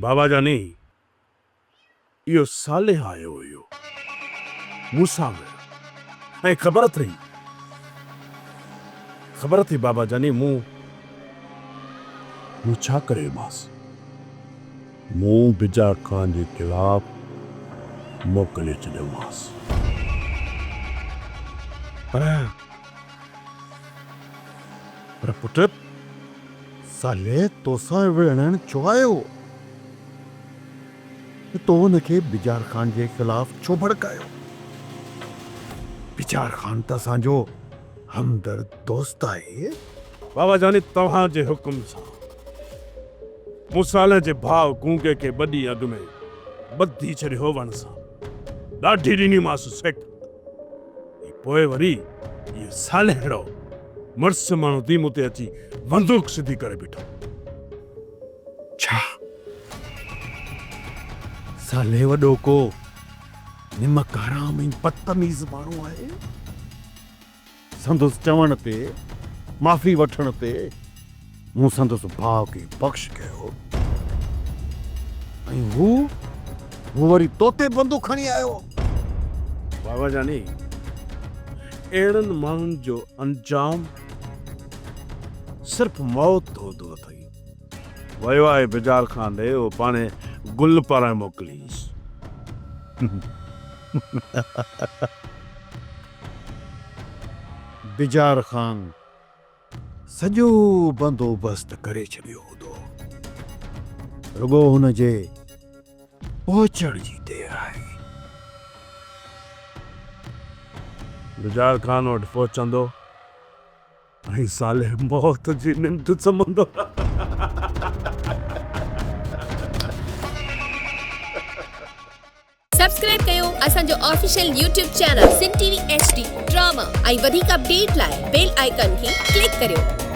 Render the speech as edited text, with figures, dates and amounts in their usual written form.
बाबा जानी इहो साले आयो हुयो मूंसां में ऐं ख़बर थी बाबा जानी मूं छा करे मांसि मूं बिजार खान जे ख़िलाफ़ मोकिले छॾियोमांसि पर पुट साले तोसां विढ़ण छो आयो तो हुनखे बिजार खान जे ख़िलाफ़ छो भड़कायो बिजार खान त असांजो हमदर्द दोस्त आहे बाबा जानी तव्हां जे हुकुम सां मुसाले जे भाव गूंगे के बड़ी अग में बधी छड़ियो वण सां ॾाढी ॾिनीमांसि सेठ पोइ वरी ये सालेड़ो मर्स माण्हू दी मूं ते अची बंदूक सिधी करे बीठो छा साले वॾो को निमक हराम ऐं बदतमीज़ माण्हू आहे संदुसि चवण ते माफ़ी वठण ते मूं संदुसि भाउ खे बख़्श कयो ऐं हू वरी तोते बंदूक खणी आयो बाबा जानी अहिड़नि माण्हुनि जो अंजाम सिर्फ़ मौत हूंदो अथई वयो आहे बिजार खान ॾे उहो पाणे गुल पाराए मोकिलींसि बिजार खान सॼो बंदोबस्त करे छॾियो हूंदो रुगो हुन जे पहुचण जी देर आहे बिजार खान वटि पहुचंदो ऐं साले मौत जी निंड सुम्हंदो सब्सक्राइब कयो असांजो official YouTube channel Sindh TV HD drama ऐं वधीक अपडेट लाइ बेल आइकन खे क्लिक करियो।